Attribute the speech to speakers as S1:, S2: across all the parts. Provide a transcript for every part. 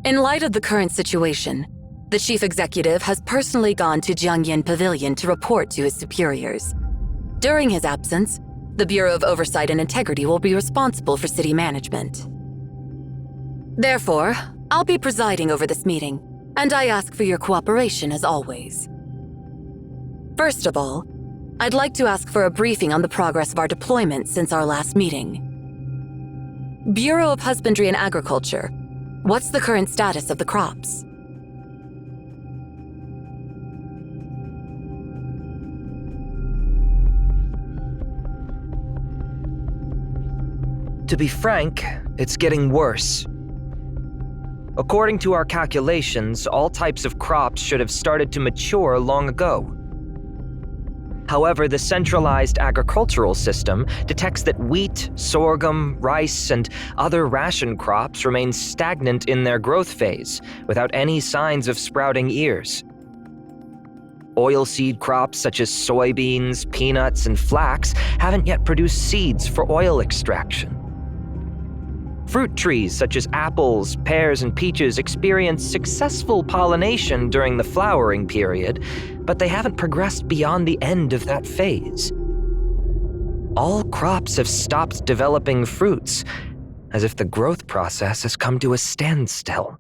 S1: In light of the current situation, the chief executive has personally gone to Jiangyin Pavilion to report to his superiors. During his absence, the Bureau of Oversight and Integrity will be responsible for city management. Therefore, I'll be presiding over this meeting, and I ask for your cooperation as always. First of all, I'd like to ask for a briefing on the progress of our deployment since our last meeting. Bureau of Husbandry and Agriculture, what's the current status of the crops?
S2: To be frank, it's getting worse. According to our calculations, all types of crops should have started to mature long ago. However, the centralized agricultural system detects that wheat, sorghum, rice, and other ration crops remain stagnant in their growth phase, without any signs of sprouting ears. Oilseed crops such as soybeans, peanuts, and flax haven't yet produced seeds for oil extraction. Fruit trees such as apples, pears, and peaches experience successful pollination during the flowering period, but they haven't progressed beyond the end of that phase. All crops have stopped developing fruits, as if the growth process has come to a standstill.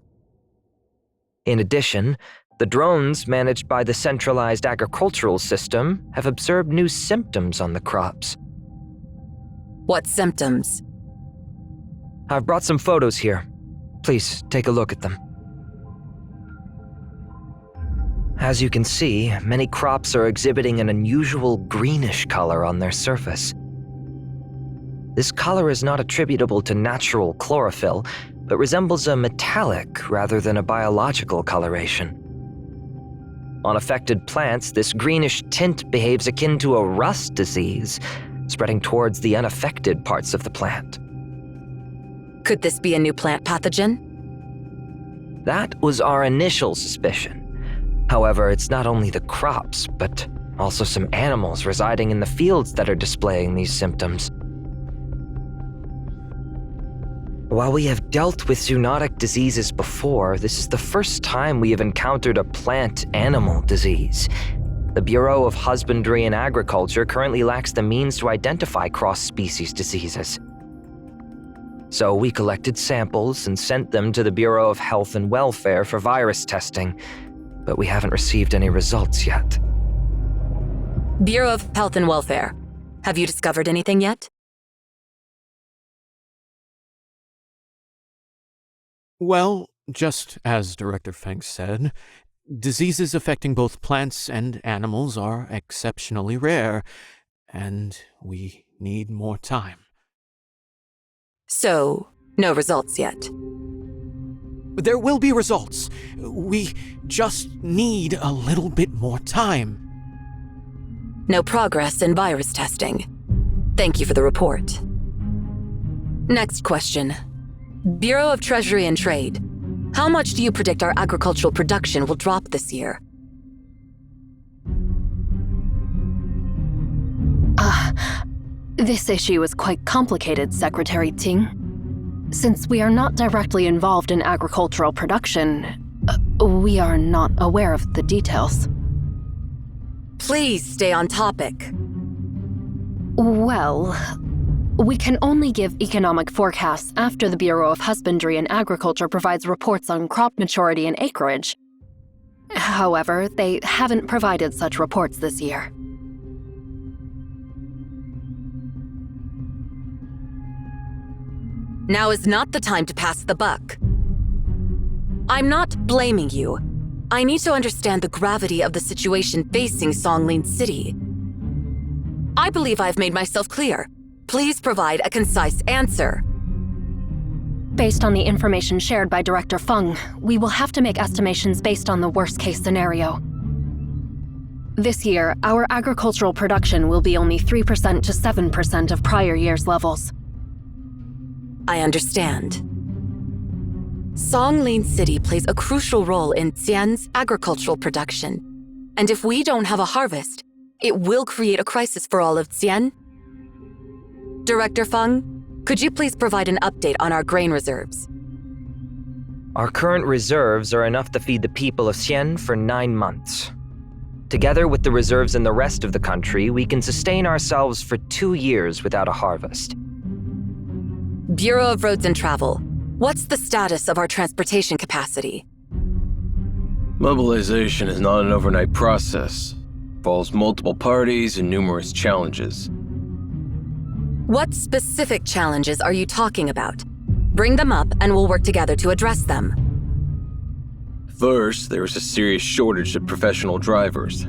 S2: In addition, the drones managed by the centralized agricultural system have observed new symptoms on the crops.
S1: What symptoms?
S2: I've brought some photos here. Please take a look at them. As you can see, many crops are exhibiting an unusual greenish color on their surface. This color is not attributable to natural chlorophyll, but resembles a metallic rather than a biological coloration. On affected plants, this greenish tint behaves akin to a rust disease, spreading towards the unaffected parts of the plant.
S1: Could this be a new plant pathogen?
S2: That was our initial suspicion. However, it's not only the crops, but also some animals residing in the fields that are displaying these symptoms. While we have dealt with zoonotic diseases before, this is the first time we have encountered a plant-animal disease. The Bureau of Husbandry and Agriculture currently lacks the means to identify cross-species diseases. So we collected samples and sent them to the Bureau of Health and Welfare for virus testing, but we haven't received any results yet.
S1: Bureau of Health and Welfare, have you discovered anything yet?
S3: Well, just as Director Feng said, diseases affecting both plants and animals are exceptionally rare, and we need more time.
S1: So, no results yet.
S3: There will be results. We just need a little bit more time.
S1: No progress in virus testing. Thank you for the report. Next question. Bureau of Treasury and Trade. How much do you predict our agricultural production will drop this year?
S4: This issue is quite complicated, Secretary Ting. Since we are not directly involved in agricultural production, we are not aware of the details.
S1: Please stay on topic.
S4: Well, we can only give economic forecasts after the Bureau of Husbandry and Agriculture provides reports on crop maturity and acreage. However, they haven't provided such reports this year.
S1: Now is not the time to pass the buck. I'm not blaming you. I need to understand the gravity of the situation facing Songlin City. I believe I've made myself clear. Please provide a concise answer.
S4: Based on the information shared by Director Feng, we will have to make estimations based on the worst-case scenario. This year, our agricultural production will be only 3% to 7% of prior year's levels.
S1: I understand. Songlin City plays a crucial role in Xian's agricultural production. And if we don't have a harvest, it will create a crisis for all of Xian. Director Feng, could you please provide an update on our grain reserves?
S2: Our current reserves are enough to feed the people of Xian for 9 months. Together with the reserves in the rest of the country, we can sustain ourselves for 2 years without a harvest.
S1: Bureau of Roads and Travel, what's the status of our transportation capacity?
S5: Mobilization is not an overnight process. Involves multiple parties and numerous challenges.
S1: What specific challenges are you talking about? Bring them up and we'll work together to address them.
S5: First, there is a serious shortage of professional drivers.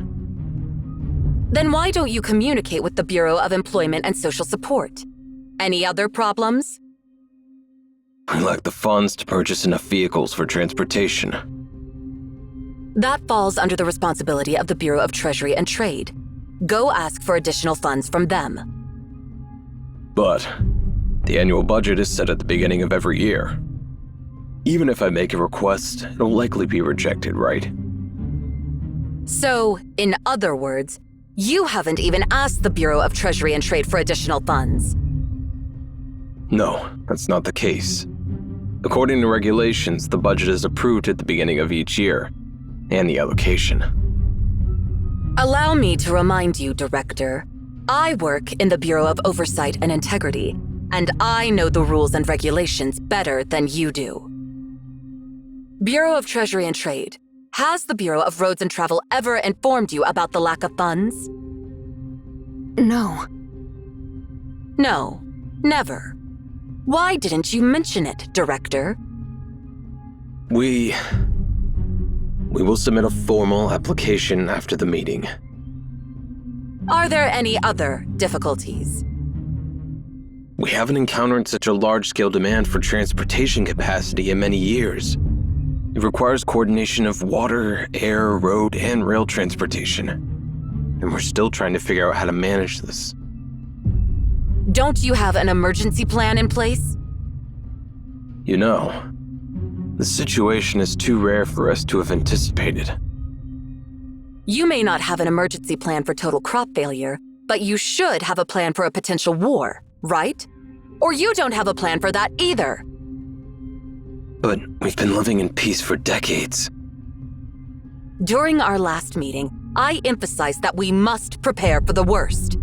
S1: Then why don't you communicate with the Bureau of Employment and Social Support? Any other problems?
S5: We lack the funds to purchase enough vehicles for transportation.
S1: That falls under the responsibility of the Bureau of Treasury and Trade. Go ask for additional funds from them.
S5: But the annual budget is set at the beginning of every year. Even if I make a request, it'll likely be rejected, right?
S1: So, in other words, you haven't even asked the Bureau of Treasury and Trade for additional funds.
S5: No, that's not the case. According to regulations, the budget is approved at the beginning of each year, and the allocation.
S1: Allow me to remind you, Director, I work in the Bureau of Oversight and Integrity, and I know the rules and regulations better than you do. Bureau of Treasury and Trade, has the Bureau of Roads and Travel ever informed you about the lack of funds?
S4: No.
S1: No, never. Why didn't you mention it, Director?
S5: We will submit a formal application after the meeting.
S1: Are there any other difficulties?
S5: We haven't encountered such a large-scale demand for transportation capacity in many years. It requires coordination of water, air, road, and rail transportation. And we're still trying to figure out how to manage this.
S1: Don't you have an emergency plan in place?
S5: You know, the situation is too rare for us to have anticipated.
S1: You may not have an emergency plan for total crop failure, but you should have a plan for a potential war, right? Or you don't have a plan for that either.
S5: But we've been living in peace for decades.
S1: During our last meeting, I emphasized that we must prepare for the worst.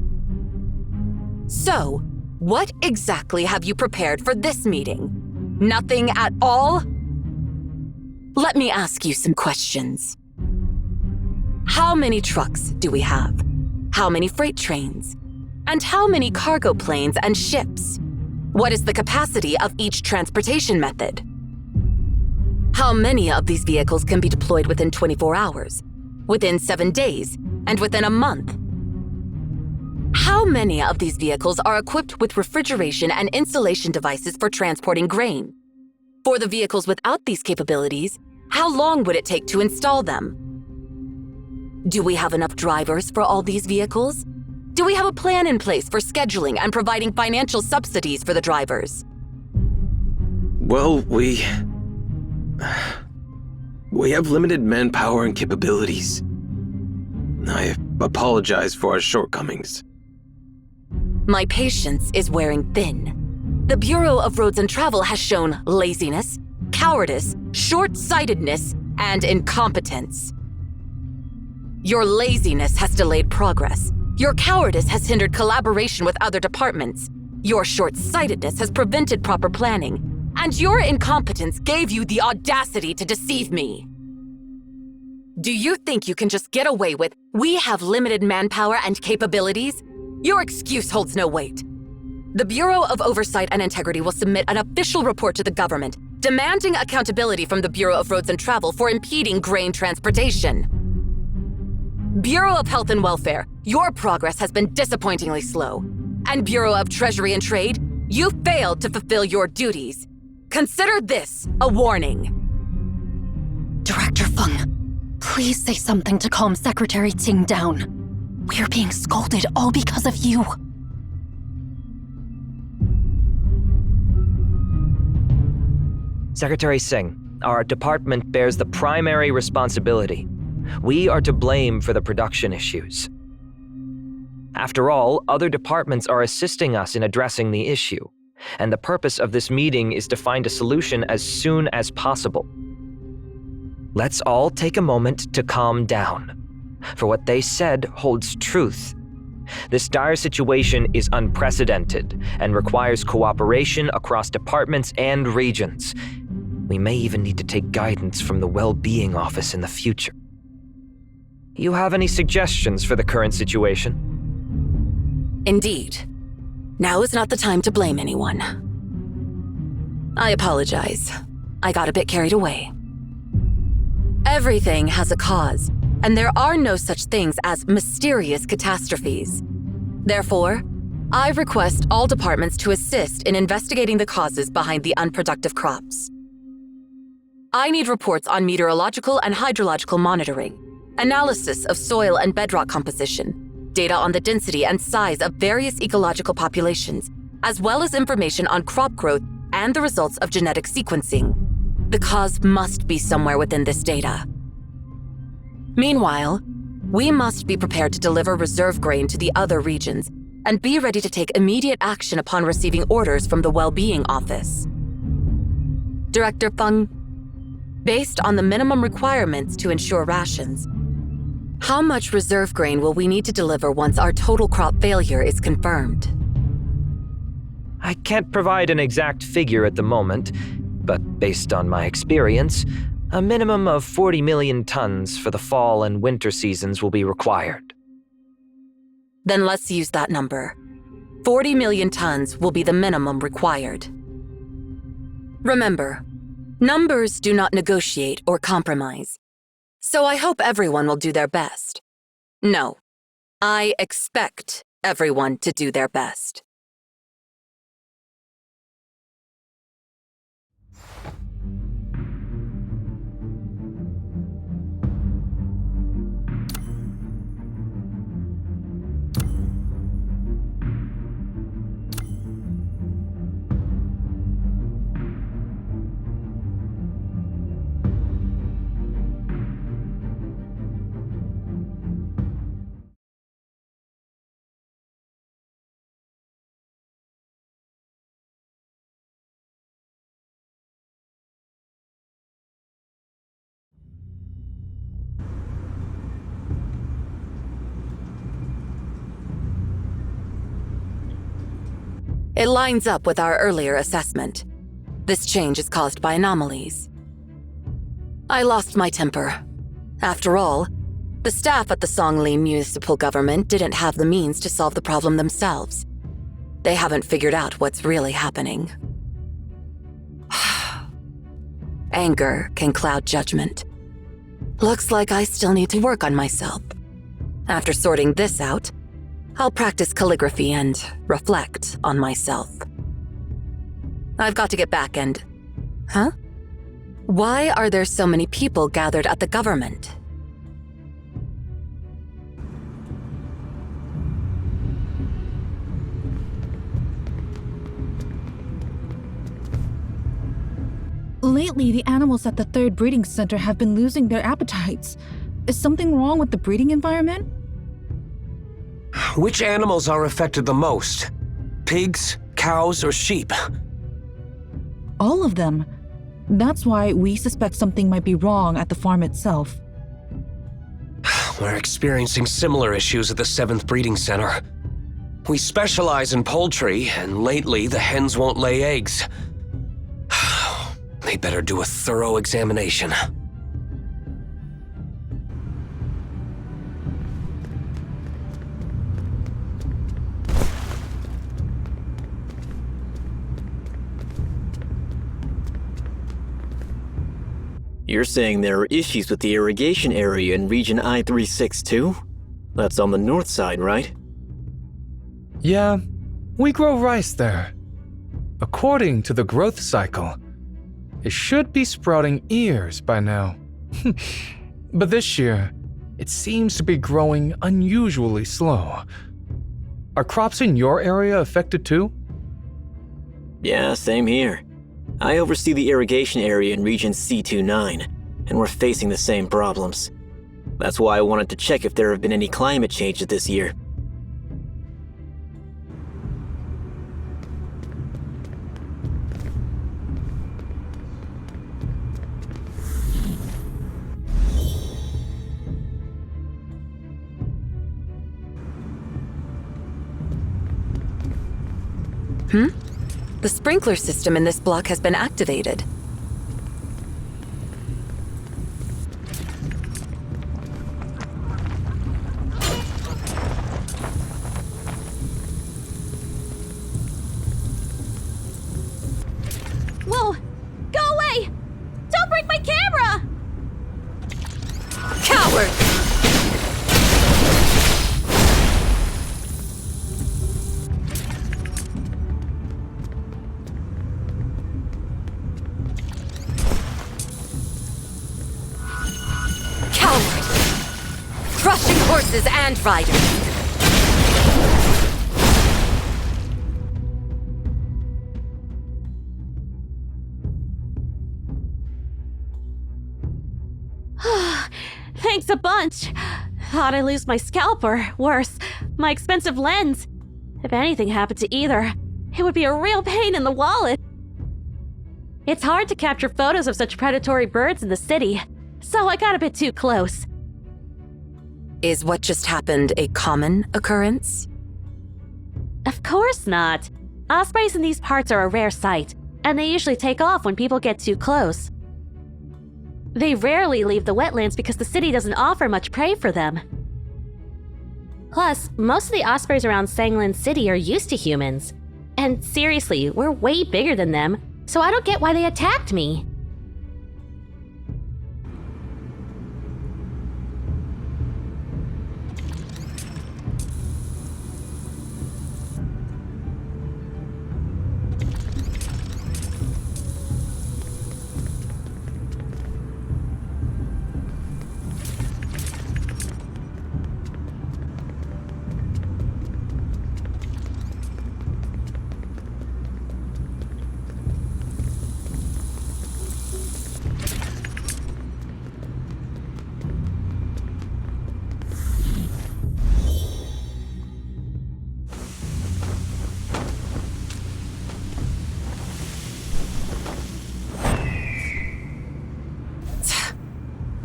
S1: So, what exactly have you prepared for this meeting? Nothing at all? Let me ask you some questions. How many trucks do we have? How many freight trains? And how many cargo planes and ships? What is the capacity of each transportation method? How many of these vehicles can be deployed within 24 hours, within 7 days, and within a month? How many of these vehicles are equipped with refrigeration and insulation devices for transporting grain? For the vehicles without these capabilities, how long would it take to install them? Do we have enough drivers for all these vehicles? Do we have a plan in place for scheduling and providing financial subsidies for the drivers?
S5: Well, we have limited manpower and capabilities. I apologize for our shortcomings.
S1: My patience is wearing thin. The Bureau of Roads and Travel has shown laziness, cowardice, short-sightedness, and incompetence. Your laziness has delayed progress. Your cowardice has hindered collaboration with other departments. Your short-sightedness has prevented proper planning. And your incompetence gave you the audacity to deceive me. Do you think you can just get away with, "We have limited manpower and capabilities"? Your excuse holds no weight. The Bureau of Oversight and Integrity will submit an official report to the government, demanding accountability from the Bureau of Roads and Travel for impeding grain transportation. Bureau of Health and Welfare, your progress has been disappointingly slow. And Bureau of Treasury and Trade, you failed to fulfill your duties. Consider this a warning.
S4: Director Feng, please say something to calm Secretary Ting down. We're being scolded all because of you.
S2: Secretary Singh, our department bears the primary responsibility. We are to blame for the production issues. After all, other departments are assisting us in addressing the issue. and the purpose of this meeting is to find a solution as soon as possible. Let's all take a moment to calm down, for what they said holds truth. This dire situation is unprecedented and requires cooperation across departments and regions. We may even need to take guidance from the Well-Being Office in the future. You have any suggestions for the current situation?
S1: Indeed. Now is not the time to blame anyone. I apologize. I got a bit carried away. Everything has a cause, and there are no such things as mysterious catastrophes. Therefore, I request all departments to assist in investigating the causes behind the unproductive crops. I need reports on meteorological and hydrological monitoring, analysis of soil and bedrock composition, data on the density and size of various ecological populations, as well as information on crop growth and the results of genetic sequencing. The cause must be somewhere within this data. Meanwhile, we must be prepared to deliver reserve grain to the other regions and be ready to take immediate action upon receiving orders from the Well-Being Office. Director Feng, based on the minimum requirements to ensure rations, how much reserve grain will we need to deliver once our total crop failure is confirmed?
S2: I can't provide an exact figure at the moment, but based on my experience, a minimum of 40 million tons for the fall and winter seasons will be required.
S1: Then let's use that number. 40 million tons will be the minimum required. Remember, numbers do not negotiate or compromise. So I hope everyone will do their best. No, I expect everyone to do their best. It lines up with our earlier assessment. This change is caused by anomalies. I lost my temper. After all, the staff at the Songli municipal government didn't have the means to solve the problem themselves. They haven't figured out what's really happening. Anger can cloud judgment. Looks like I still need to work on myself. After sorting this out, I'll practice calligraphy and reflect on myself. I've got to get back and... Huh? Why are there so many people gathered at the government?
S6: Lately, the animals at the third breeding center have been losing their appetites. Is something wrong with the breeding environment?
S7: Which animals are affected the most? Pigs, cows, or sheep?
S6: All of them. That's why we suspect something might be wrong at the farm itself.
S7: We're experiencing similar issues at the 7th breeding center. We specialize in poultry, and lately the hens won't lay eggs. They better do a thorough examination.
S8: You're saying there are issues with the irrigation area in Region I-362? That's on the north side, right?
S9: Yeah, we grow rice there. According to the growth cycle, it should be sprouting ears by now. But this year, it seems to be growing unusually slow. Are crops in your area affected too?
S8: Yeah, same here. I oversee the irrigation area in Region C29, and we're facing the same problems. That's why I wanted to check if there have been any climate changes this year.
S1: The sprinkler system in this block has been activated.
S10: Whoa! Go away! Don't break my camera!
S1: Coward! Coward! Crushing horses and riders!
S10: Thanks a bunch. Thought I'd lose my scalp or, worse, my expensive lens. If anything happened to either, it would be a real pain in the wallet. It's hard to capture photos of such predatory birds in the city, so I got a bit too close.
S1: Is what just happened a common occurrence?
S10: Of course not. Ospreys in these parts are a rare sight, and they usually take off when people get too close. They rarely leave the wetlands because the city doesn't offer much prey for them. Plus, most of the ospreys around Sanglin City are used to humans. And seriously, we're way bigger than them, so I don't get why they attacked me.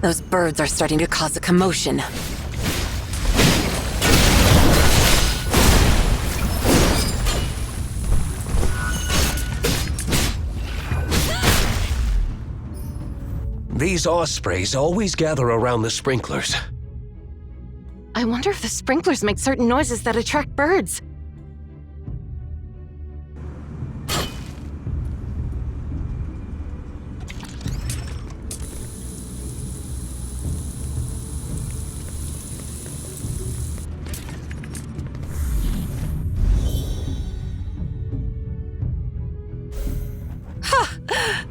S1: Those birds are starting to cause a commotion.
S7: These ospreys always gather around the sprinklers.
S11: I wonder if the sprinklers make certain noises that attract birds.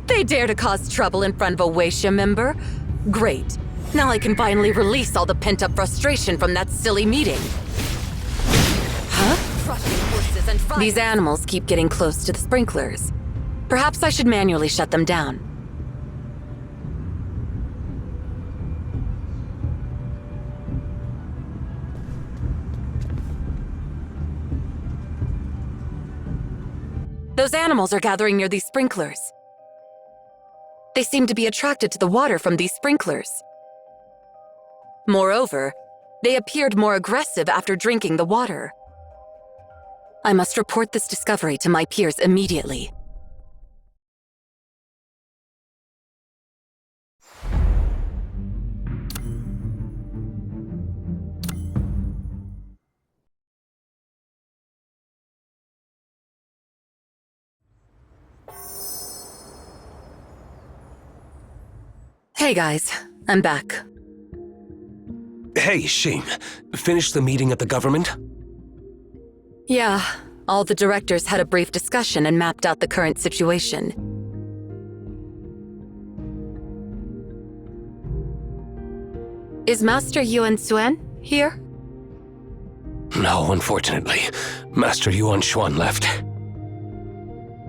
S1: They dare to cause trouble in front of a Weisha member? Great. Now I can finally release all the pent-up frustration from that silly meeting. Huh? Crushing horses and riders. These animals keep getting close to the sprinklers. Perhaps I should manually shut them down. Those animals are gathering near these sprinklers. They seem to be attracted to the water from these sprinklers. Moreover, they appeared more aggressive after drinking the water. I must report this discovery to my peers immediately. Hey guys, I'm back.
S7: Hey, Shing. Finished the meeting at the government?
S1: Yeah, all the directors had a brief discussion and mapped out the current situation. Is Master Yuan Xuan here?
S7: No, unfortunately. Master Yuan Xuan left.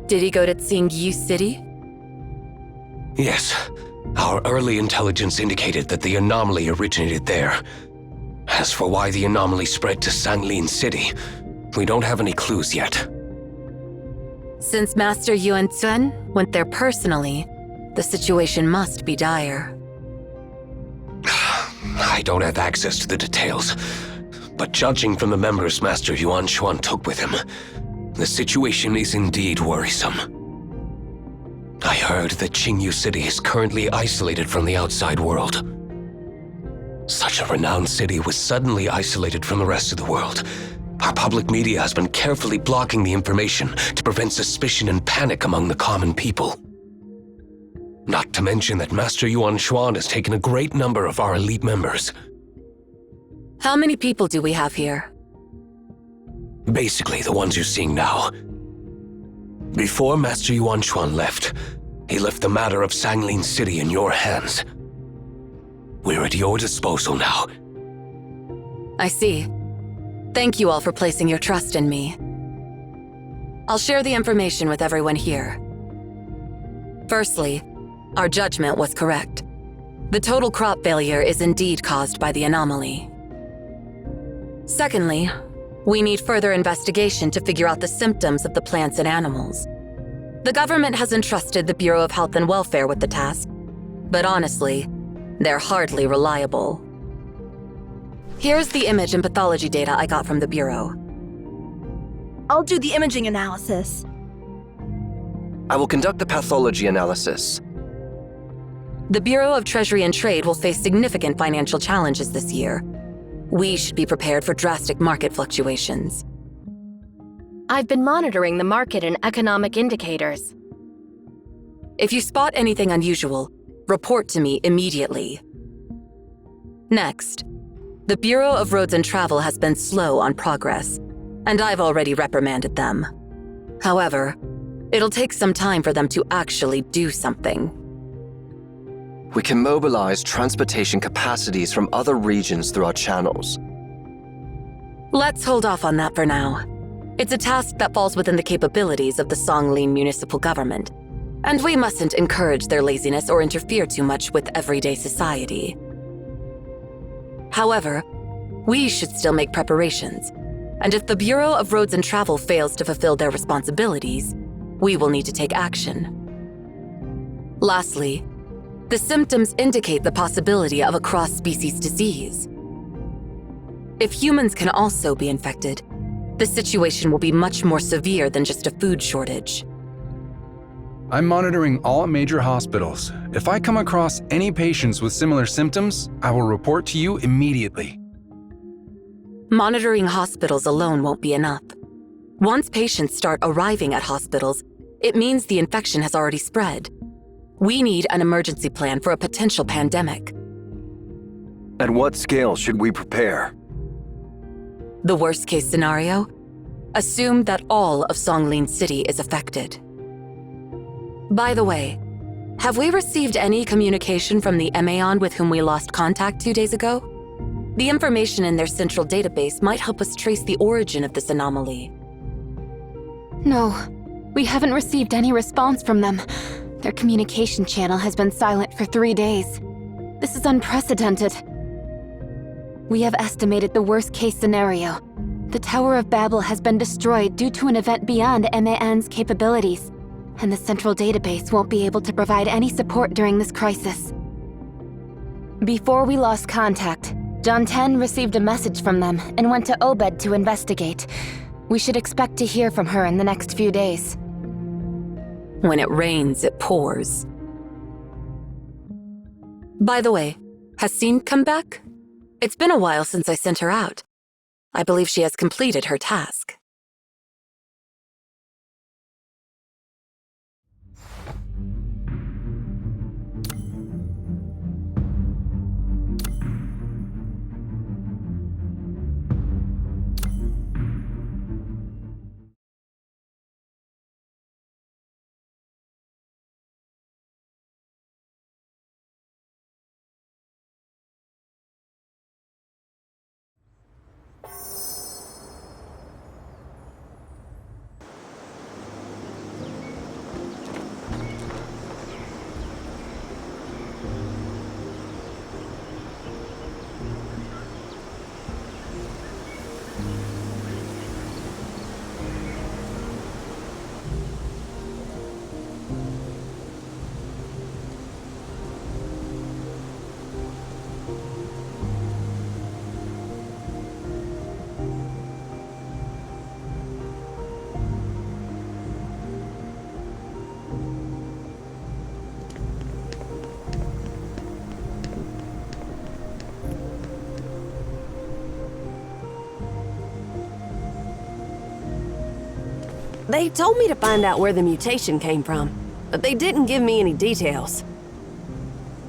S1: Did he go to Tsingyu City?
S7: Yes. Our early intelligence indicated that the anomaly originated there. As for why the anomaly spread to Sanglin City, we don't have any clues yet.
S1: Since Master Yuan Xuan went there personally, the situation must be dire.
S7: I don't have access to the details, but judging from the members Master Yuan Xuan took with him, The situation is indeed worrisome. I heard that Qingyu City is currently isolated from the outside world. Such a renowned city was suddenly isolated from the rest of the world. Our public media has been carefully blocking the information to prevent suspicion and panic among the common people. Not to mention that Master Yuan Xuan has taken a great number of our elite members.
S1: How many people do we have here?
S7: Basically, the ones you're seeing now. Before Master Yuan Xuan left, he left the matter of Sanglin City in your hands. We're at your disposal now.
S1: I see. Thank you all for placing your trust in me. I'll share the information with everyone here. Firstly, our judgment was correct. The total crop failure is indeed caused by the anomaly. Secondly, we need further investigation to figure out the symptoms of the plants and animals. The government has entrusted the Bureau of Health and Welfare with the task, but honestly, they're hardly reliable. Here's the image and pathology data I got from the Bureau.
S12: I'll do the imaging analysis.
S13: I will conduct the pathology analysis.
S1: The Bureau of Treasury and Trade will face significant financial challenges this year. We should be prepared for drastic market fluctuations.
S4: I've been monitoring the market and economic indicators.
S1: If you spot anything unusual, report to me immediately. Next, the Bureau of Roads and Travel has been slow on progress, and I've already reprimanded them. However, it'll take some time for them to actually do something.
S13: We can mobilize transportation capacities from other regions through our channels.
S1: Let's hold off on that for now. It's a task that falls within the capabilities of the Songlin municipal government, and we mustn't encourage their laziness or interfere too much with everyday society. However, we should still make preparations, and if the Bureau of Roads and Travel fails to fulfill their responsibilities, we will need to take action. Lastly, the symptoms indicate the possibility of a cross-species disease. If humans can also be infected, the situation will be much more severe than just a food shortage.
S9: I'm monitoring all major hospitals. If I come across any patients with similar symptoms, I will report to you immediately.
S1: Monitoring hospitals alone won't be enough. Once patients start arriving at hospitals, it means the infection has already spread. We need an emergency plan for a potential pandemic.
S13: At what scale should we prepare?
S1: The worst-case scenario? Assume that all of Songlin City is affected. By the way, have we received any communication from the Emaon with whom we lost contact 2 days ago? The information in their central database might help us trace the origin of this anomaly.
S11: No, we haven't received any response from them. Their communication channel has been silent for 3 days. This is unprecedented. We have estimated the worst-case scenario. The Tower of Babel has been destroyed due to an event beyond MAN's capabilities, and the central database won't be able to provide any support during this crisis. Before we lost contact, John Ten received a message from them and went to Obed to investigate. We should expect to hear from her in the next few days.
S1: When it rains, it pours. By the way, has Scene come back? It's been a while since I sent her out. I believe she has completed her task.
S14: They told me to find out where the mutation came from, but they didn't give me any details.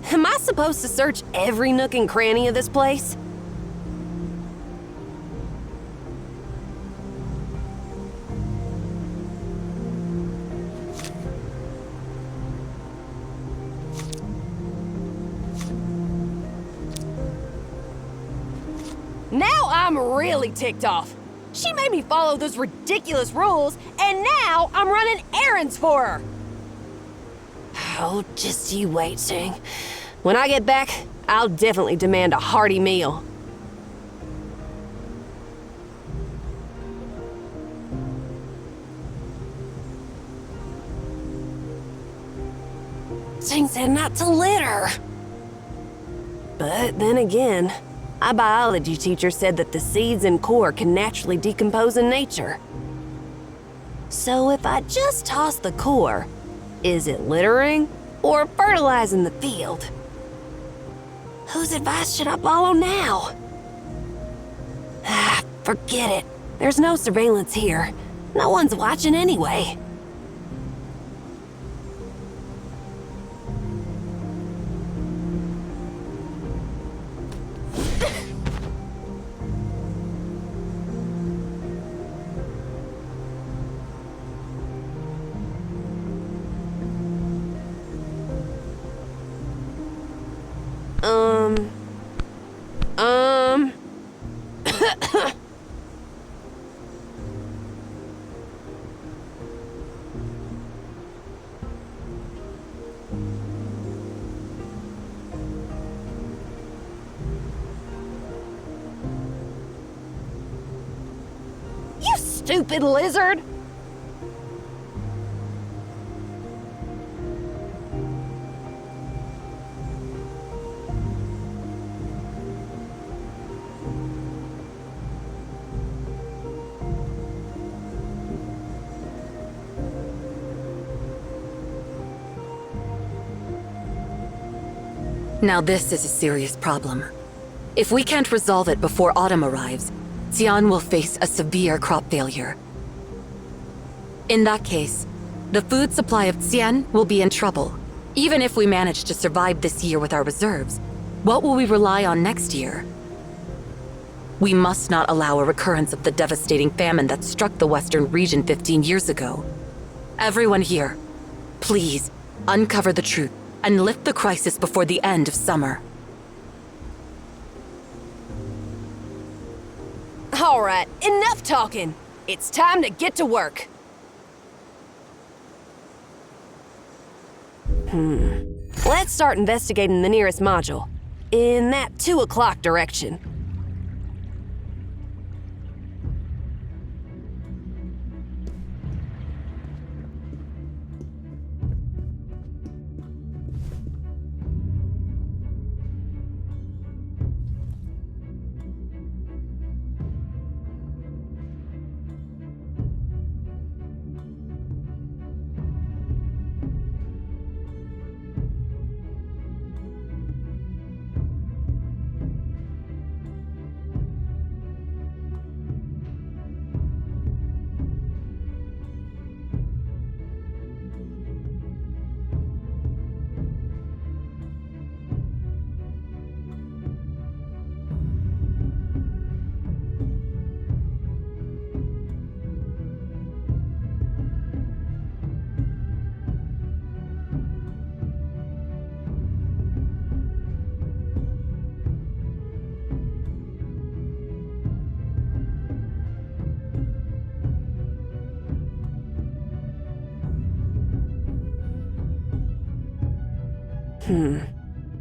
S14: Am I supposed to search every nook and cranny of this place? Now I'm really ticked off. She made me follow those ridiculous rules, and now I'm running errands for her. Oh, just you wait, Sing. When I get back, I'll definitely demand a hearty meal. Sing said not to litter. But then again, my biology teacher said that the seeds and core can naturally decompose in nature. So if I just toss the core, is it littering or fertilizing the field? Whose advice should I follow now? Forget it. There's no surveillance here. No one's watching anyway. You stupid lizard!
S1: Now this is a serious problem. If we can't resolve it before autumn arrives, Xi'an will face a severe crop failure. In that case, the food supply of Xi'an will be in trouble. Even if we manage to survive this year with our reserves, what will we rely on next year? We must not allow a recurrence of the devastating famine that struck the Western region 15 years ago. Everyone here, please uncover the truth and lift the crisis before the end of summer.
S14: All right, enough talking. It's time to get to work. Let's start investigating the nearest module. In that 2 o'clock direction.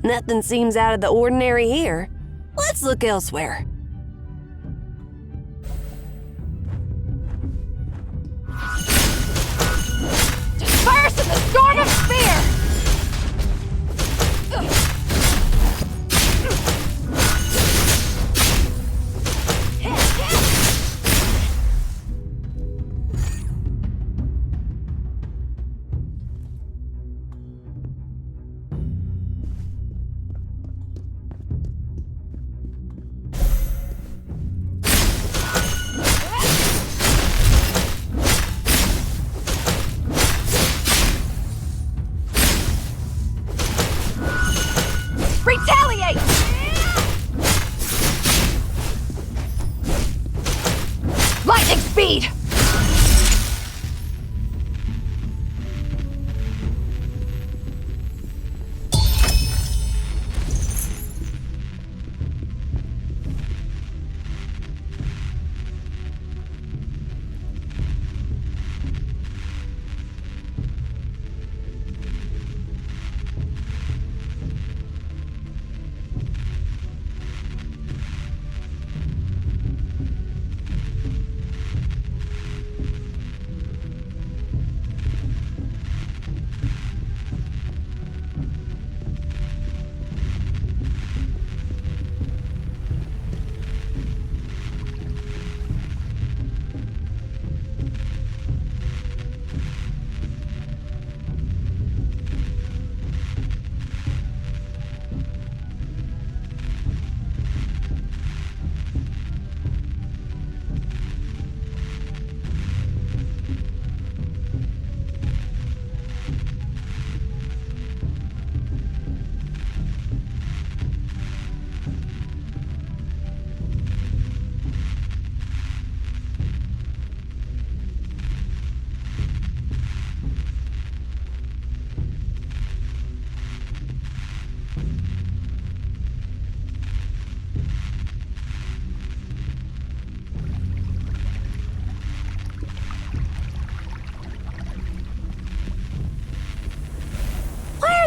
S14: Nothing seems out of the ordinary here. Let's look elsewhere. Disperse in the storm of fear!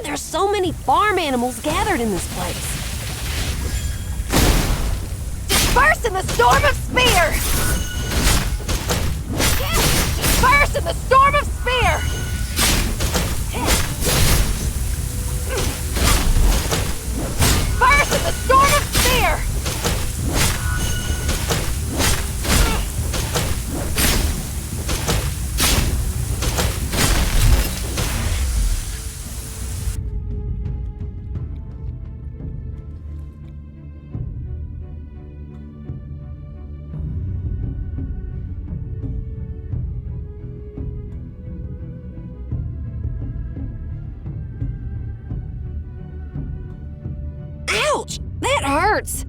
S14: there's so many farm animals gathered in this place?
S12: Disperse in the storm of spear! Disperse in the storm of spear! Disperse in the storm of spear!
S14: Ouch! That hurts!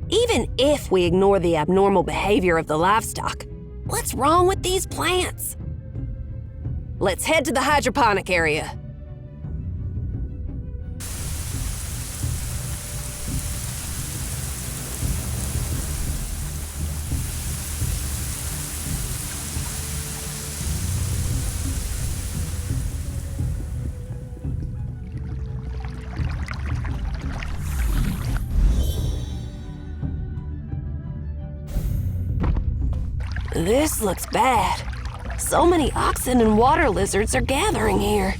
S14: Even if we ignore the abnormal behavior of the livestock, what's wrong with these plants? Let's head to the hydroponic area. This looks bad. So many oxen and water lizards are gathering here.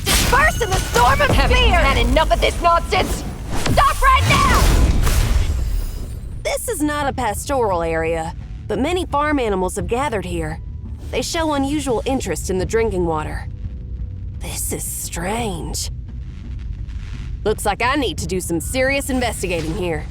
S12: Disperse in the storm of
S14: Have you
S12: fear!
S14: had enough of this nonsense?
S12: Stop right now!
S14: This is not a pastoral area, but many farm animals have gathered here. They show unusual interest in the drinking water. This is strange. Looks like I need to do some serious investigating here.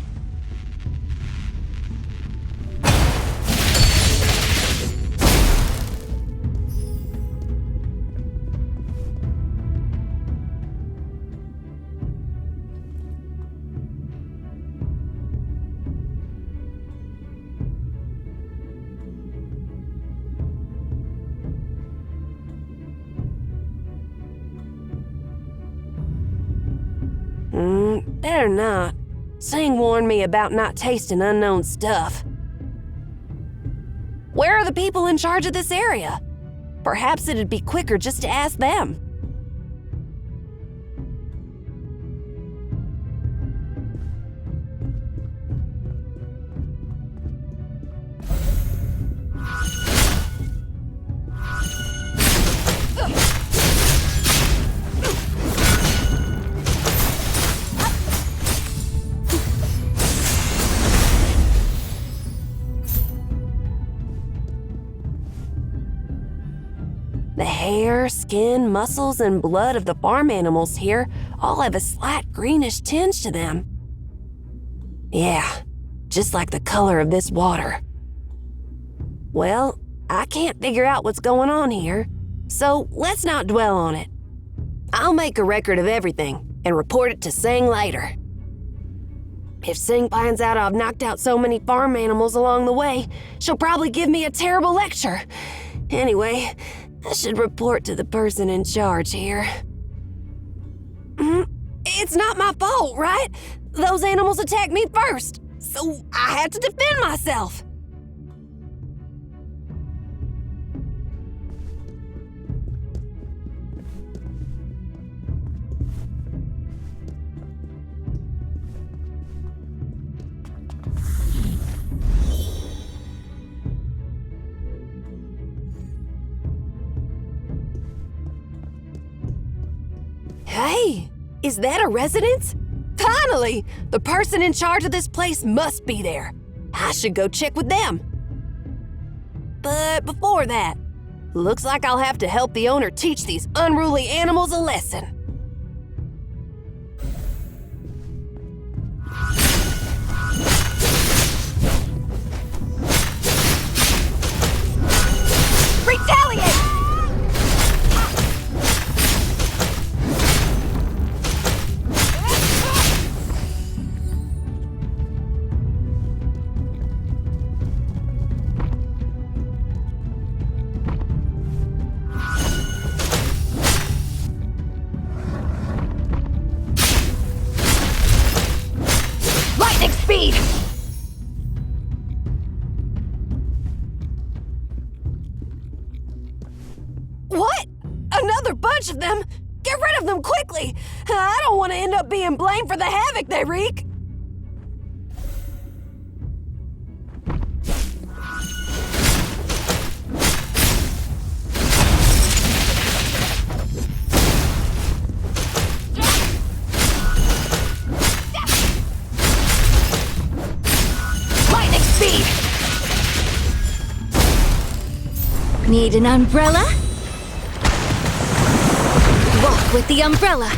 S14: Better not. Sing warned me about not tasting unknown stuff. Where are the people in charge of this area? Perhaps it'd be quicker just to ask them. The hair, skin, muscles, and blood of the farm animals here all have a slight greenish tinge to them. Yeah, just like the color of this water. Well, I can't figure out what's going on here, so let's not dwell on it. I'll make a record of everything and report it to Sing later. If Sing finds out I've knocked out so many farm animals along the way, she'll probably give me a terrible lecture. Anyway, I should report to the person in charge here. It's not my fault, right? Those animals attacked me first, so I had to defend myself. Hey, is that a residence? Finally! The person in charge of this place must be there. I should go check with them. But before that, looks like I'll have to help the owner teach these unruly animals a lesson.
S12: Retaliate!
S14: bunch of them! Get rid of them quickly! I don't want to end up being blamed for the havoc they wreak!
S12: Lightning speed! Need an umbrella? Walk with the umbrella.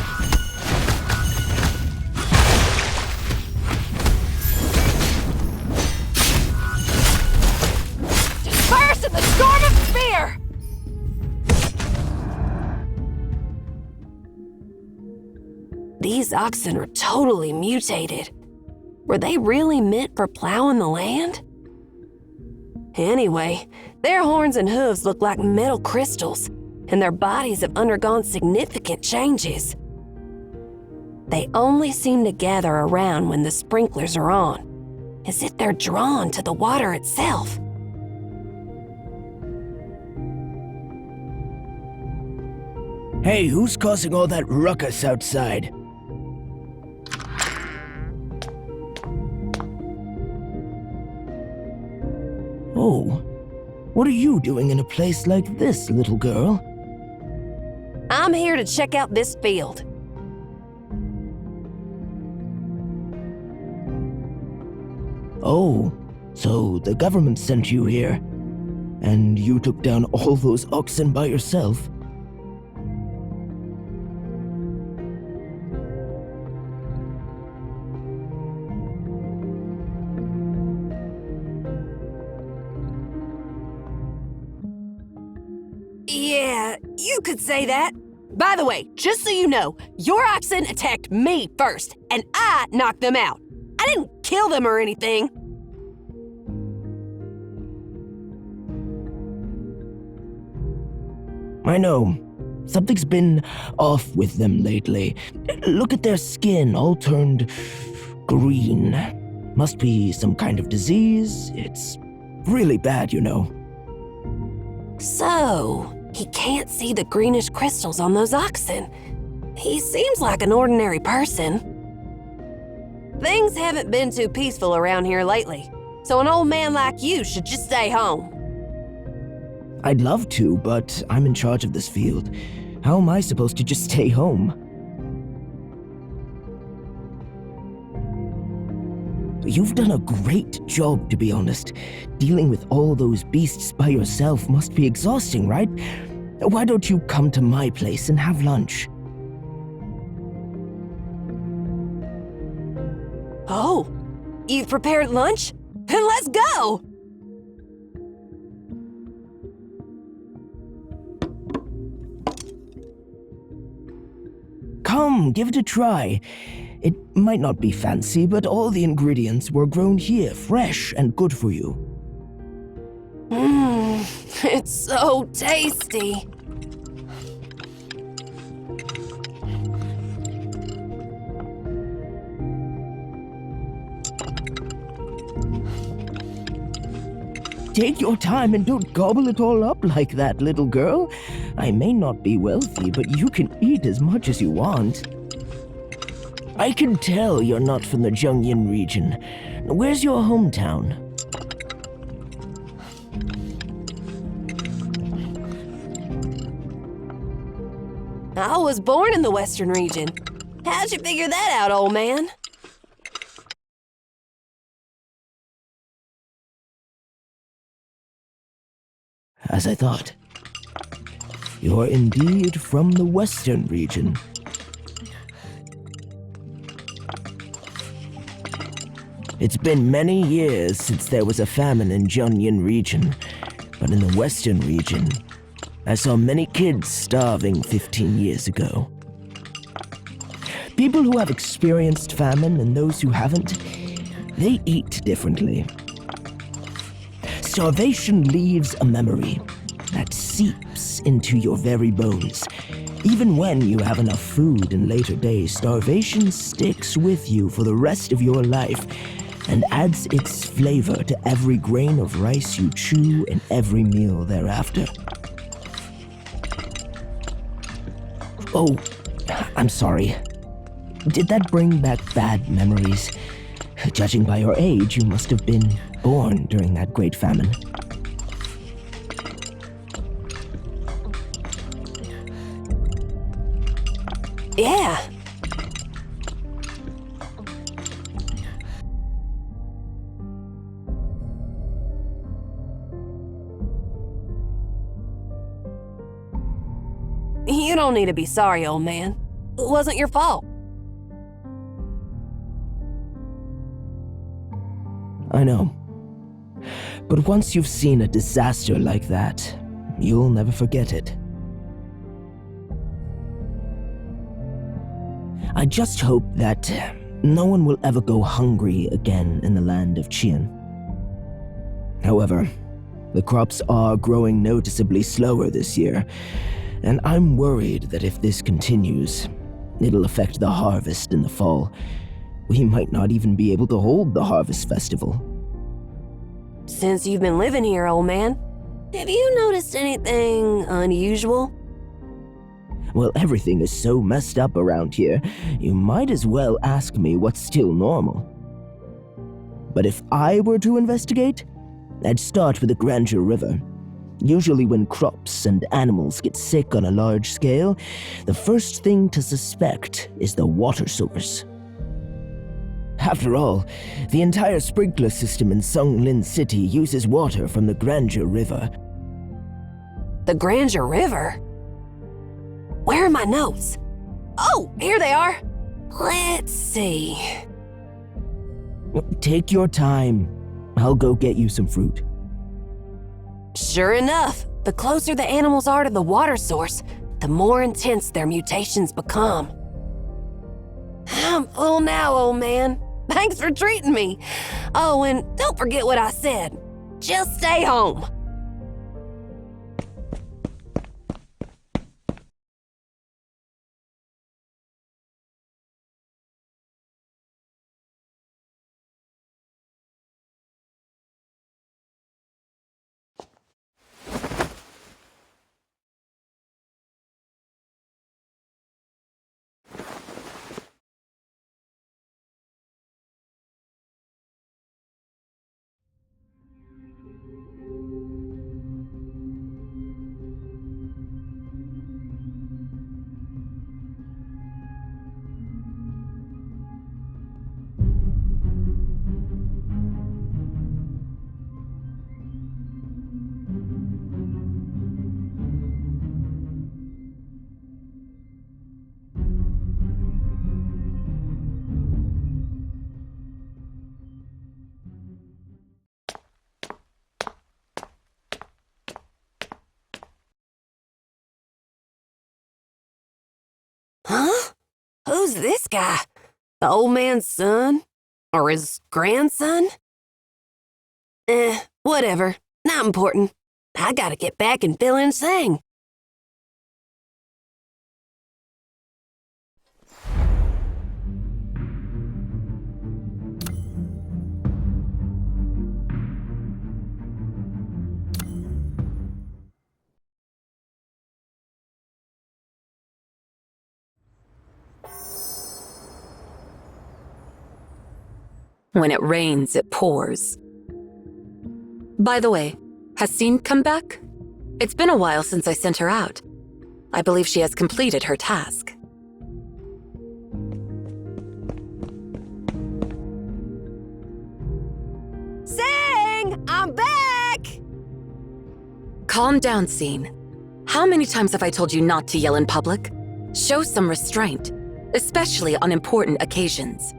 S14: Disperse in the storm of fear! These oxen are totally mutated. Were they really meant for plowing the land? Anyway, their horns and hooves look like metal crystals, and their bodies have undergone significant changes. They only seem to gather around when the sprinklers are on, as if they're drawn to the water itself.
S15: Hey, who's causing all that ruckus outside? Oh, what are you doing in a place like this, little girl?
S14: I'm here to check out this field.
S15: Oh, so the government sent you here, and you took down all those oxen by yourself?
S14: Yeah, you could say that. By the way, just so you know, your oxen attacked me first, and I knocked them out. I didn't kill them or anything.
S15: I know. Something's been off with them lately. Look at their skin, all turned green. Must be some kind of disease. It's really bad, you know.
S14: So, he can't see the greenish crystals on those oxen. He seems like an ordinary person. Things haven't been too peaceful around here lately, so an old man like you should just stay home.
S15: I'd love to, but I'm in charge of this field. How am I supposed to just stay home? You've done a great job, to be honest. Dealing with all those beasts by yourself must be exhausting, right? Why don't you come to my place and have lunch?
S14: Oh, you've prepared lunch? Then let's go!
S15: Come, give it a try. It might not be fancy, but all the ingredients were grown here, fresh and good for you.
S14: It's so tasty.
S15: Take your time and don't gobble it all up like that, little girl. I may not be wealthy, but you can eat as much as you want. I can tell you're not from the Zhongyin region. Where's your hometown?
S14: I was born in the Western region. How'd you figure that out, old man?
S15: As I thought. You're indeed from the Western region. It's been many years since there was a famine in Zhongyin region, but in the Western region, I saw many kids starving 15 years ago. People who have experienced famine and those who haven't, they eat differently. Starvation leaves a memory that seeps into your very bones. Even when you have enough food in later days, starvation sticks with you for the rest of your life and adds its flavor to every grain of rice you chew and every meal thereafter. Oh, I'm sorry. Did that bring back bad memories? Judging by your age, you must have been born during that great famine.
S14: Yeah. You don't need to be sorry, old man. It wasn't your fault.
S15: I know. But once you've seen a disaster like that, you'll never forget it. I just hope that no one will ever go hungry again in the land of Qian. However, the crops are growing noticeably slower this year, and I'm worried that if this continues, it'll affect the harvest in the fall. We might not even be able to hold the harvest festival.
S14: Since you've been living here, old man, have you noticed anything unusual?
S15: Well, everything is so messed up around here, you might as well ask me what's still normal. But if I were to investigate, I'd start with the Grandeur River. Usually when crops and animals get sick on a large scale, the first thing to suspect is the water source. After all, the entire sprinkler system in Songlin City uses water from the Grandeur River.
S14: The Grandeur River? Where are my notes? Oh, here they are. Let's see.
S15: Take your time. I'll go get you some fruit.
S14: Sure enough, the closer the animals are to the water source, the more intense their mutations become. I'm full now, old man. Thanks for treating me. Oh, and don't forget what I said. Just stay home. Huh? Who's this guy? The old man's son? Or his grandson? Whatever. Not important. I gotta get back and fill in Sang.
S1: When it rains, it pours. By the way, has Seen come back? It's been a while since I sent her out. I believe she has completed her task.
S14: Sang! I'm back!
S1: Calm down, Seen. How many times have I told you not to yell in public? Show some restraint, especially on important occasions.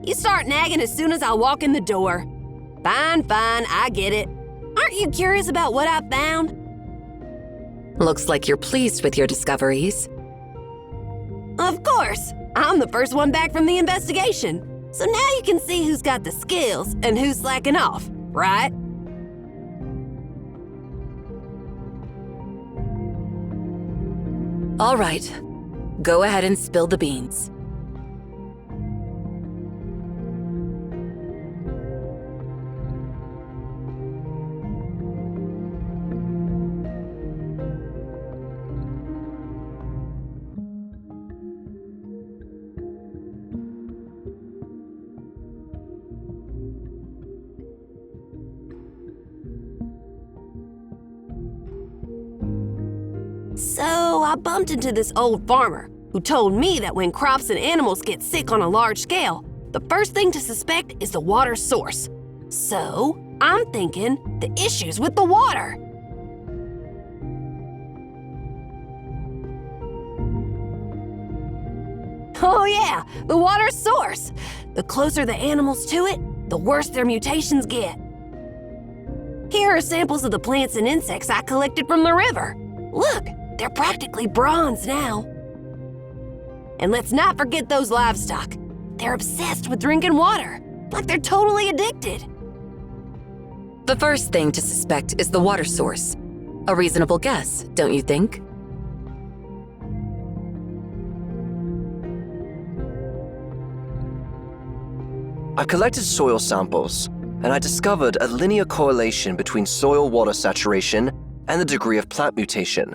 S14: You start nagging as soon as I walk in the door. Fine, I get it. Aren't you curious about what I found?
S1: Looks like you're pleased with your discoveries.
S14: Of course. I'm the first one back from the investigation. So now you can see who's got the skills and who's slacking off, right?
S1: All right. Go ahead and spill the beans.
S14: So I bumped into this old farmer who told me that when crops and animals get sick on a large scale, the first thing to suspect is the water source. So I'm thinking the issue's with the water. Oh yeah, the water source. The closer the animals to it, the worse their mutations get. Here are samples of the plants and insects I collected from the river. Look, they're practically bronze now. And let's not forget those livestock. They're obsessed with drinking water, like they're totally addicted.
S1: The first thing to suspect is the water source. A reasonable guess, don't you think?
S13: I've collected soil samples, and I discovered a linear correlation between soil water saturation and the degree of plant mutation.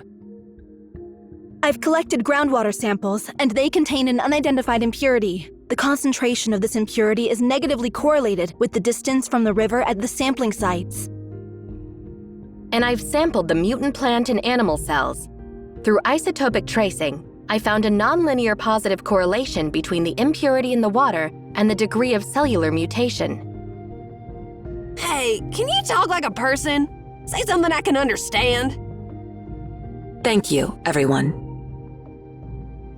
S12: I've collected groundwater samples, and they contain an unidentified impurity. The concentration of this impurity is negatively correlated with the distance from the river at the sampling sites.
S4: And I've sampled the mutant plant and animal cells. Through isotopic tracing, I found a nonlinear positive correlation between the impurity in the water and the degree of cellular mutation.
S14: Hey, can you talk like a person? Say something I can understand.
S1: Thank you, everyone.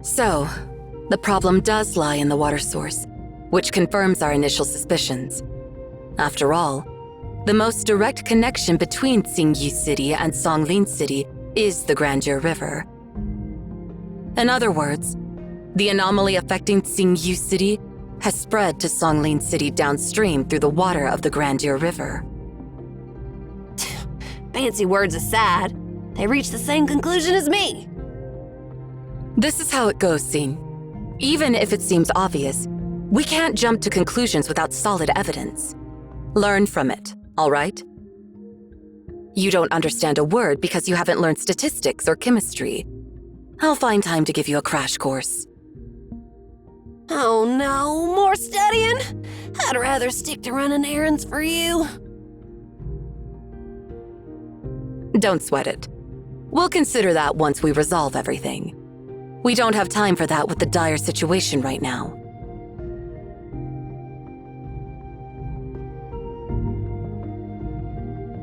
S1: So, the problem does lie in the water source, which confirms our initial suspicions. After all, the most direct connection between Xingyu City and Songlin City is the Grandeur River. In other words, the anomaly affecting Xingyu City has spread to Songlin City downstream through the water of the Grandeur River.
S14: Fancy words aside, they reached the same conclusion as me.
S1: This is how it goes, Xin. Even if it seems obvious, we can't jump to conclusions without solid evidence. Learn from it, all right? You don't understand a word because you haven't learned statistics or chemistry. I'll find time to give you a crash course.
S14: Oh no, more studying? I'd rather stick to running errands for you.
S1: Don't sweat it. We'll consider that once we resolve everything. We don't have time for that with the dire situation right now.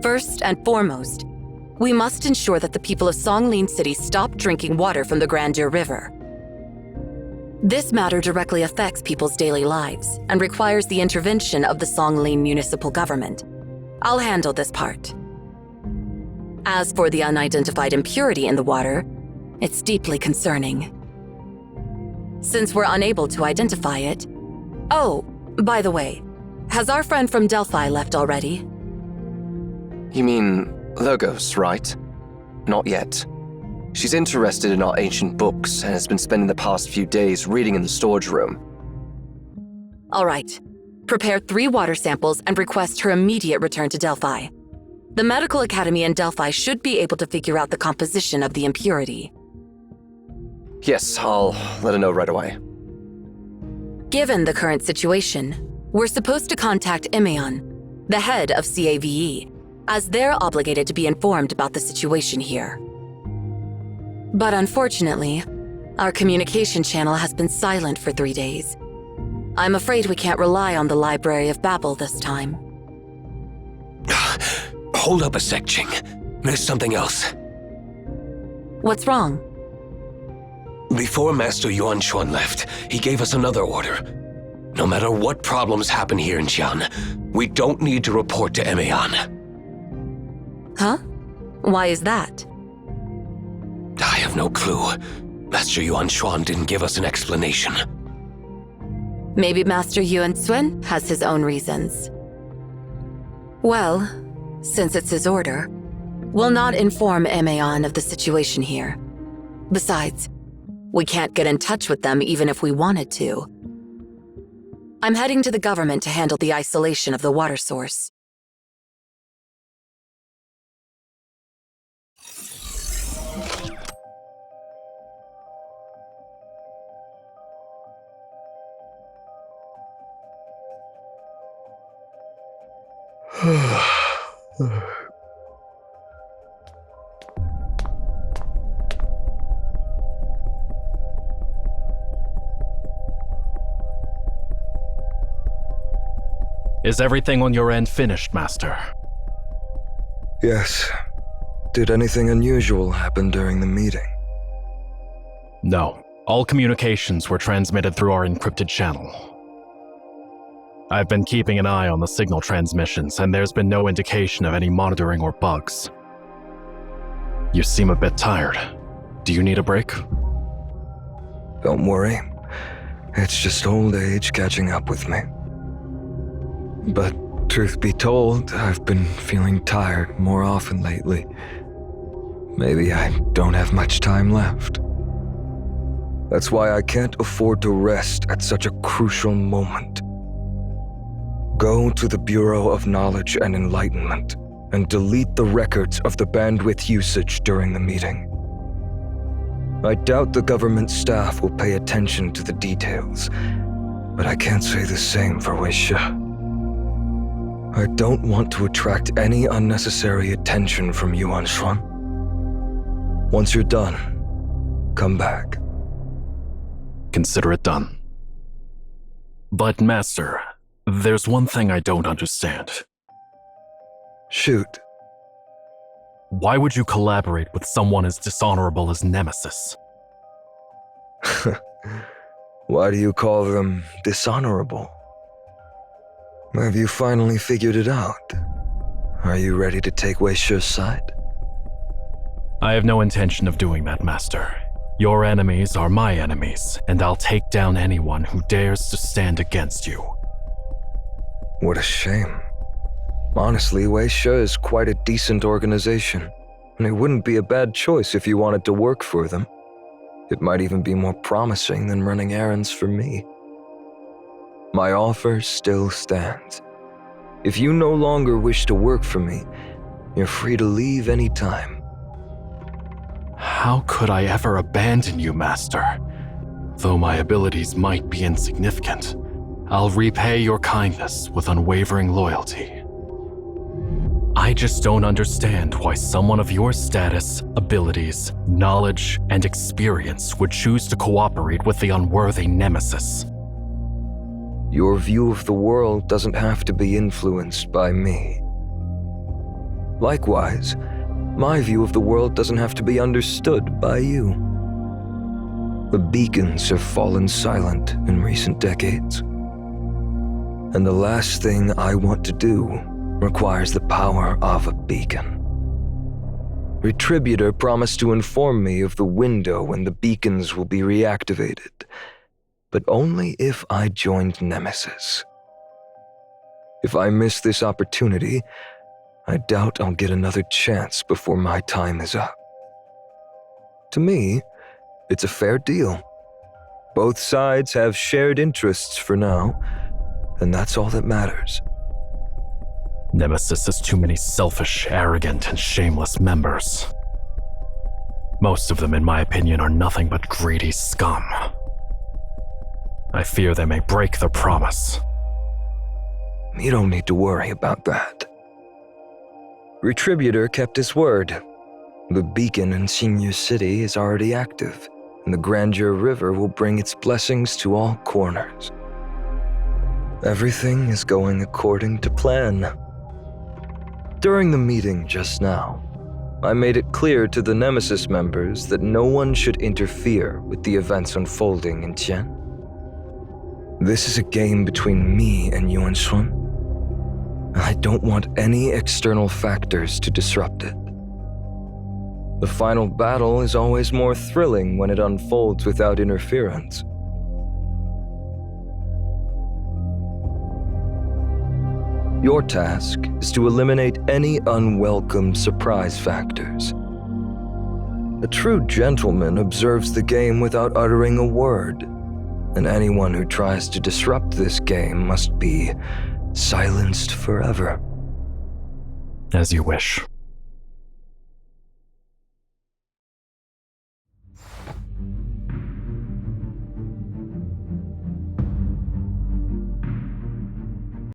S1: First and foremost, we must ensure that the people of Songlin City stop drinking water from the Grandeur River. This matter directly affects people's daily lives and requires the intervention of the Songlin municipal government. I'll handle this part. As for the unidentified impurity in the water, it's deeply concerning. Since we're unable to identify it... Oh, by the way, has our friend from Delphi left already?
S13: You mean Logos, right? Not yet. She's interested in our ancient books and has been spending the past few days reading in the storage room.
S1: All right. Prepare 3 water samples and request her immediate return to Delphi. The Medical Academy in Delphi should be able to figure out the composition of the impurity.
S13: Yes, I'll let her know right away.
S1: Given the current situation, we're supposed to contact Imeon, the head of CAVE, as they're obligated to be informed about the situation here. But unfortunately, our communication channel has been silent for 3 days. I'm afraid we can't rely on the Library of Babel this time.
S7: Hold up a sec, Ching. There's something else.
S1: What's wrong?
S7: Before Master Yuan Xuan left, he gave us another order. No matter what problems happen here in Xi'an, we don't need to report to Emeon.
S1: Huh? Why is that?
S7: I have no clue. Master Yuan Xuan didn't give us an explanation.
S1: Maybe Master Yuan Xuan has his own reasons. Well, since it's his order, we'll not inform Emeon of the situation here. Besides, we can't get in touch with them even if we wanted to. I'm heading to the government to handle the isolation of the water source.
S16: Is everything on your end finished, Master?
S17: Yes. Did anything unusual happen during the meeting?
S16: No. All communications were transmitted through our encrypted channel. I've been keeping an eye on the signal transmissions, and there's been no indication of any monitoring or bugs. You seem a bit tired. Do you need a break?
S17: Don't worry. It's just old age catching up with me. But truth be told, I've been feeling tired more often lately. Maybe I don't have much time left. That's why I can't afford to rest at such a crucial moment. Go to the Bureau of Knowledge and Enlightenment and delete the records of the bandwidth usage during the meeting. I doubt the government staff will pay attention to the details, but I can't say the same for Weisha. I don't want to attract any unnecessary attention from Yuan Shuan. Once you're done, come back.
S16: Consider it done. But, Master, there's one thing I don't understand.
S17: Shoot.
S16: Why would you collaborate with someone as dishonorable as Nemesis?
S17: Why do you call them dishonorable? Have you finally figured it out? Are you ready to take Weisha's side?
S16: I have no intention of doing that, Master. Your enemies are my enemies, and I'll take down anyone who dares to stand against you.
S17: What a shame. Honestly, Weisha is quite a decent organization, and it wouldn't be a bad choice if you wanted to work for them. It might even be more promising than running errands for me. My offer still stands. If you no longer wish to work for me, you're free to leave any time.
S16: How could I ever abandon you, Master? Though my abilities might be insignificant, I'll repay your kindness with unwavering loyalty. I just don't understand why someone of your status, abilities, knowledge, and experience would choose to cooperate with the unworthy Nemesis.
S17: Your view of the world doesn't have to be influenced by me. Likewise, my view of the world doesn't have to be understood by you. The beacons have fallen silent in recent decades. And the last thing I want to do requires the power of a beacon. Retributor promised to inform me of the window when the beacons will be reactivated, but only if I joined Nemesis. If I miss this opportunity, I doubt I'll get another chance before my time is up. To me, it's a fair deal. Both sides have shared interests for now, and that's all that matters.
S16: Nemesis has too many selfish, arrogant, and shameless members. Most of them, in my opinion, are nothing but greedy scum. I fear they may break their promise.
S17: You don't need to worry about that. Retributor kept his word. The beacon in Senior City is already active, and the Grandeur River will bring its blessings to all corners. Everything is going according to plan. During the meeting just now, I made it clear to the Nemesis members that no one should interfere with the events unfolding in Qian. This is a game between me and Yuan Shuan. I don't want any external factors to disrupt it. The final battle is always more thrilling when it unfolds without interference. Your task is to eliminate any unwelcome surprise factors. A true gentleman observes the game without uttering a word, and anyone who tries to disrupt this game must be silenced forever.
S16: As you wish.